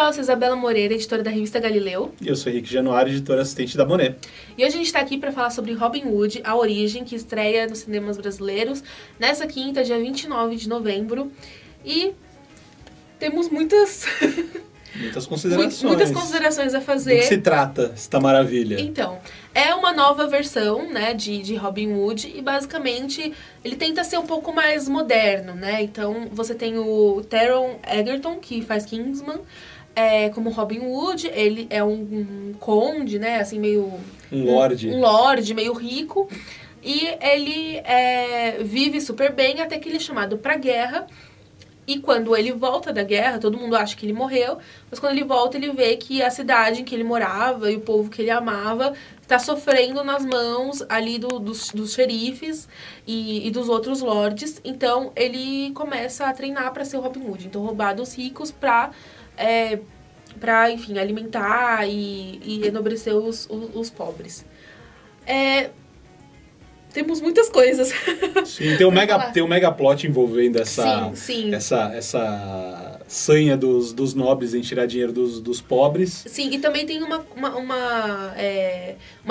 pessoal, eu sou Isabela Moreira, editora da revista Galileu. E eu sou Henrique Januário, editor assistente da Monet. E hoje a gente está aqui para falar sobre Robin Hood, A Origem, que estreia nos cinemas brasileiros nessa quinta, dia 29 de novembro. E temos muitas considerações. muitas considerações a fazer. Do que se trata esta maravilha? Então, é uma nova versão, né, de Robin Hood e basicamente ele tenta ser um pouco mais moderno, né? Então, você tem o Taron Egerton, que faz Kingsman, como Robin Hood. Ele é um conde, né, assim, meio... Um lorde. Um lorde, meio rico. E ele vive super bem até que ele é chamado pra guerra. E quando ele volta da guerra, todo mundo acha que ele morreu, mas quando ele volta, ele vê que a cidade em que ele morava e o povo que ele amava está sofrendo nas mãos ali dos xerifes e dos outros lords. Então, ele começa a treinar para ser o Robin Hood. Então, roubar dos ricos para enfim, alimentar e enobrecer os pobres. Temos muitas coisas. Sim, tem um mega plot envolvendo essa sanha dos nobres em tirar dinheiro dos pobres. Sim, e também tem uma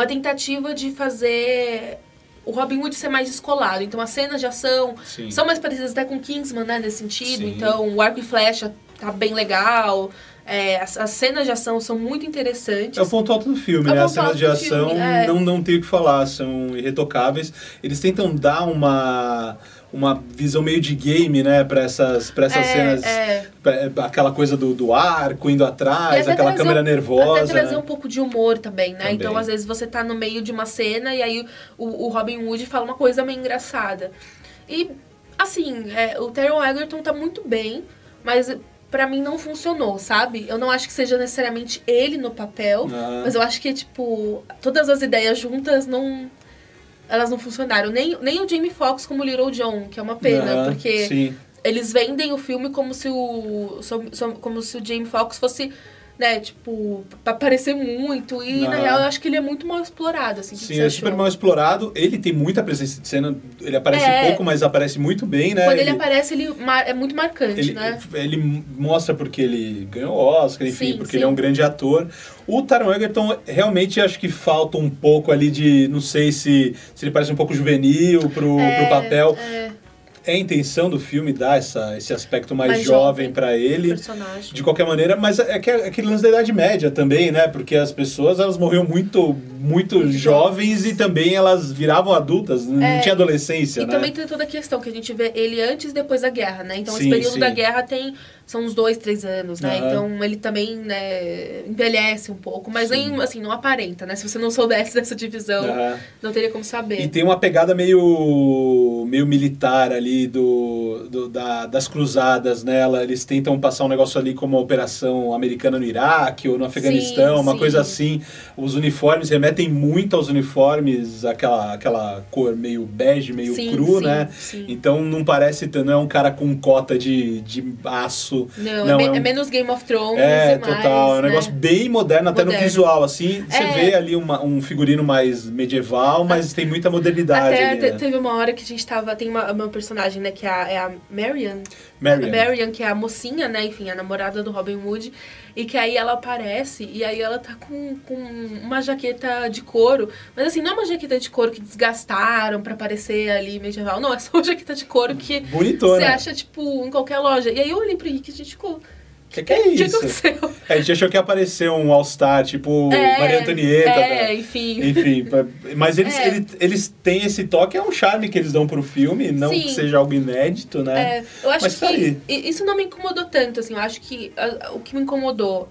tentativa de fazer o Robin Hood ser mais descolado. Então as cenas de ação são mais parecidas até com Kingsman, né, nesse sentido. Sim. Então o arco e flecha tá bem legal. As cenas de ação são muito interessantes. É o ponto alto do filme, né? As cenas de ação não tem o que falar, são irretocáveis. Eles tentam dar uma visão meio de game, né, pra essas cenas, aquela coisa do arco indo atrás, aquela câmera nervosa. Até trazer um pouco de humor também, né? Então, às vezes, você tá no meio de uma cena e aí o Robin Hood fala uma coisa meio engraçada. E, assim, o Taron Egerton tá muito bem, mas pra mim não funcionou, sabe? Eu não acho que seja necessariamente ele no papel, mas eu acho que, tipo, todas as ideias juntas elas não funcionaram. Nem o Jamie Foxx como Little John, que é uma pena, porque eles vendem o filme como se o Jamie Foxx fosse, né, tipo, pra aparecer muito. E, na real, eu acho que ele é muito mal explorado, assim. Sim, é super mal explorado. Ele tem muita presença de cena. Ele aparece pouco, mas aparece muito bem, né? Quando ele aparece, ele é muito marcante, né? Ele mostra porque ele ganhou Oscar, enfim, porque ele é um grande ator. O Taron Egerton, realmente, acho que falta um pouco ali de... Não sei se ele parece um pouco juvenil pro papel. É a intenção do filme dar esse aspecto mais jovem para ele, personagem. De qualquer maneira, mas é aquele lance da Idade Média também, né? Porque as pessoas, elas morriam muito jovens e também elas viravam adultas, não tinha adolescência, né? E também tem toda a questão que a gente vê ele antes e depois da guerra, né? Então, esse período da guerra são uns 2, 3 anos, né? Então, ele também, né, envelhece um pouco, mas nem, assim, não aparenta, né? Se você não soubesse dessa divisão, não teria como saber. E tem uma pegada meio militar ali, das cruzadas, né? Eles tentam passar um negócio ali como uma operação americana no Iraque ou no Afeganistão, uma coisa assim. Os uniformes remetem muito aos uniformes, aquela cor meio bege, meio cru, né? Sim. Então não parece, não é um cara com cota de aço. Não, é menos Game of Thrones. Total. É um negócio bem moderno, até no visual, assim. Você vê ali um figurino mais medieval, mas tem muita modernidade. Até ali, né? Teve uma hora que a gente tem uma personagem, né, que é a Marian. Marian, que é a mocinha, né, enfim, a namorada do Robin Hood. E que aí ela aparece e aí ela tá com uma jaqueta de couro. Mas assim, não é uma jaqueta de couro que desgastaram pra parecer ali medieval. Não, é só uma jaqueta de couro que você acha, tipo, em qualquer loja. E aí eu olhei pro Henrique e a gente ficou... Que é isso? O que aconteceu? A gente achou que ia aparecer um All-Star, tipo Maria Antonieta. Enfim. Mas eles têm esse toque, é um charme que eles dão pro filme, não que seja algo inédito, né? Eu acho que isso não me incomodou tanto, assim. Eu acho que o que me incomodou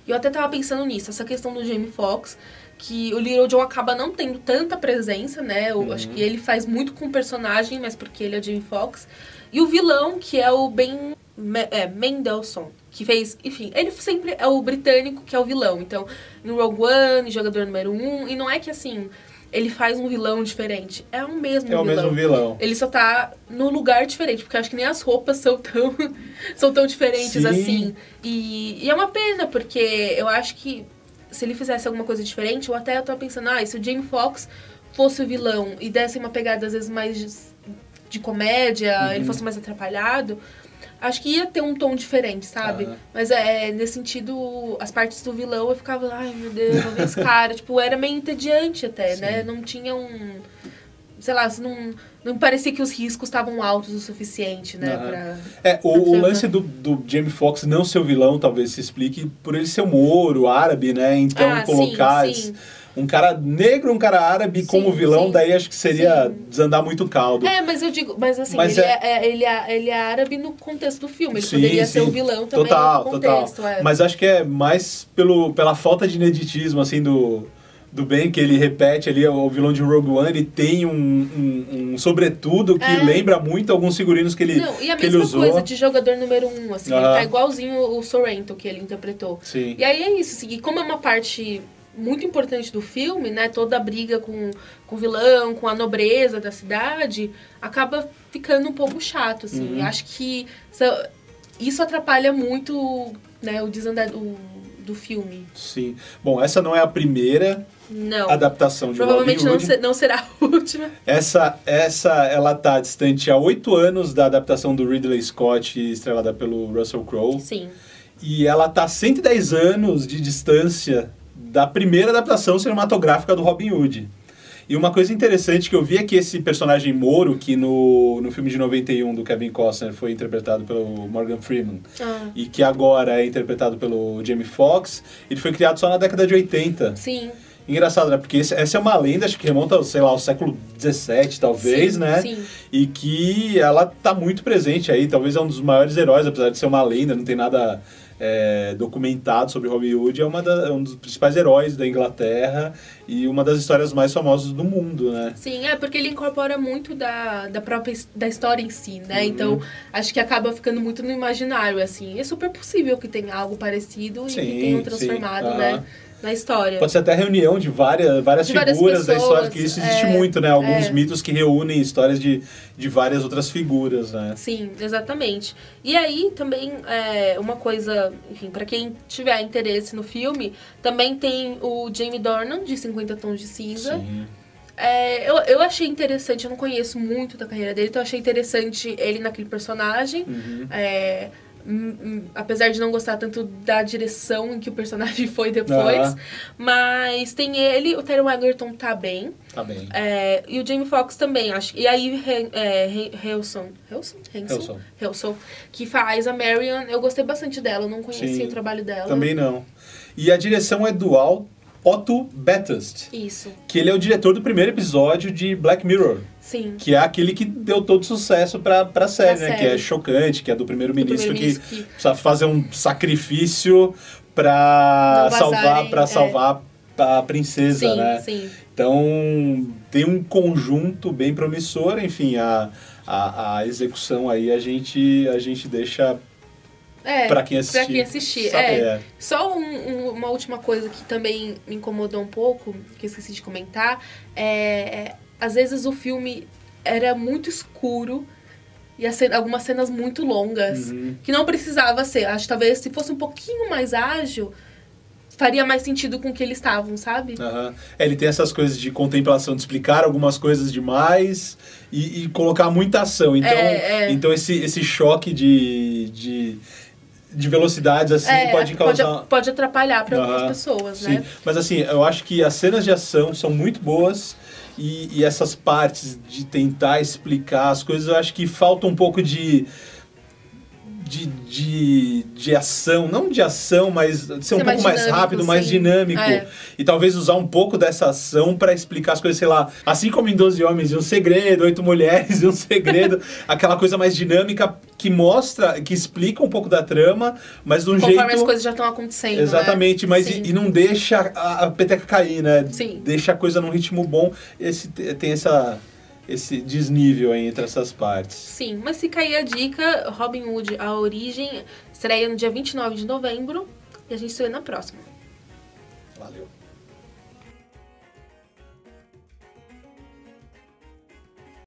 eu até tava pensando nisso, essa questão do Jamie Foxx, que o Little John acaba não tendo tanta presença, né? Eu acho que ele faz muito com o personagem, mas porque ele é o Jamie Foxx. E o vilão, que é o Ben Mendelsohn, que fez... Enfim, ele sempre é o britânico que é o vilão. Então, em Rogue One, Jogador Número 1, e não é que, assim, ele faz um vilão diferente. É o mesmo vilão. É o mesmo vilão. Ele só tá no lugar diferente, porque eu acho que nem as roupas são tão diferentes assim. E é uma pena, porque eu acho que se ele fizesse alguma coisa diferente, eu tava pensando, se o Jamie Foxx fosse o vilão e desse uma pegada, às vezes, mais de comédia, ele fosse mais atrapalhado, acho que ia ter um tom diferente, sabe? Mas nesse sentido, as partes do vilão eu ficava, ai meu Deus, não vi esse cara. Tipo, era meio entediante até, né? Não tinha sei lá, não parecia que os riscos estavam altos o suficiente, né? O lance do Jamie Foxx não ser o vilão talvez se explique por ele ser um Moro, árabe, né? Então colocar um cara negro, um cara árabe como vilão, daí acho que seria desandar muito o caldo. Mas eu digo, mas assim, ele é árabe no contexto do filme, ele poderia ser o vilão também no contexto. Mas acho que é mais pela falta de ineditismo, assim, do Ben, que ele repete ali, o vilão de Rogue One, ele tem um sobretudo que lembra muito alguns figurinos que ele usou. E a mesma coisa de jogador número 1, assim, ele tá igualzinho o Sorrento que ele interpretou. Sim. E aí é isso, assim, e como é uma parte muito importante do filme, né, toda a briga com o vilão, com a nobreza da cidade, acaba ficando um pouco chato, assim. Acho que isso atrapalha muito, né, o desandar do filme. Sim. Bom, essa não é a primeira adaptação de Robin Hood. Provavelmente não será a última. Essa ela tá distante há 8 anos da adaptação do Ridley Scott, estrelada pelo Russell Crowe. Sim. E ela tá a 110 anos de distância da primeira adaptação cinematográfica do Robin Hood. E uma coisa interessante que eu vi é que esse personagem Moro, que no filme de 91 do Kevin Costner foi interpretado pelo Morgan Freeman, e que agora é interpretado pelo Jamie Foxx, ele foi criado só na década de 80. Sim. Engraçado, né? Porque essa é uma lenda, acho que remonta, sei lá, ao século XVII, talvez, né? Sim. E que ela tá muito presente aí, talvez é um dos maiores heróis, apesar de ser uma lenda, não tem nada documentado sobre Robin Hood, é um dos principais heróis da Inglaterra e uma das histórias mais famosas do mundo, né? Sim, porque ele incorpora muito da própria da história em si, né? Então, acho que acaba ficando muito no imaginário, assim. É super possível que tenha algo parecido e que tenham transformado, né? Na história. Pode ser até reunião de várias figuras da história, que isso existe muito, né? Alguns mitos que reúnem histórias de várias outras figuras, né? Sim, exatamente. E aí também, uma coisa, enfim, pra quem tiver interesse no filme, também tem o Jamie Dornan, de 50 Tons de Cinza. Sim. Eu achei interessante, eu não conheço muito da carreira dele, então eu achei interessante ele naquele personagem. Apesar de não gostar tanto da direção em que o personagem foi depois. Mas tem ele, o Taron Egerton tá bem. Tá bem. E o Jamie Foxx também, acho. E aí, Helson, que faz a Marion. Eu gostei bastante dela, eu não conhecia o trabalho dela. Também não. E a direção é do Otto Bathurst. Isso. Que ele é o diretor do primeiro episódio de Black Mirror. Sim. Que é aquele que deu todo sucesso pra série, né? Que é chocante, que é do primeiro-ministro que precisa fazer um sacrifício pra salvar a princesa, né? Sim. Então, tem um conjunto bem promissor, enfim, a execução aí a gente deixa pra quem assistir. Só uma última coisa que também me incomodou um pouco, que eu esqueci de comentar, às vezes o filme era muito escuro e algumas cenas muito longas, que não precisava ser. Acho que talvez se fosse um pouquinho mais ágil, faria mais sentido com o que eles estavam, sabe? Ele tem essas coisas de contemplação, de explicar algumas coisas demais e colocar muita ação. Então esse choque de velocidades, assim, pode causar... Pode atrapalhar para algumas pessoas, né? Sim, mas assim, eu acho que as cenas de ação são muito boas e essas partes de tentar explicar as coisas, eu acho que falta um pouco de ação, não de ação, mas de ser um pouco mais rápido, mais dinâmico. E talvez usar um pouco dessa ação para explicar as coisas, sei lá, assim como em 12 Homens e um Segredo, 8 Mulheres e um Segredo, aquela coisa mais dinâmica que mostra, que explica um pouco da trama, mas de um jeito... Conforme as coisas já estão acontecendo, exatamente, mas e não deixa a peteca cair, né? Sim. Deixa a coisa num ritmo bom. Tem esse desnível aí entre essas partes. Sim, mas fica aí a dica, Robin Hood, A Origem, estreia no dia 29 de novembro e a gente se vê na próxima. Valeu.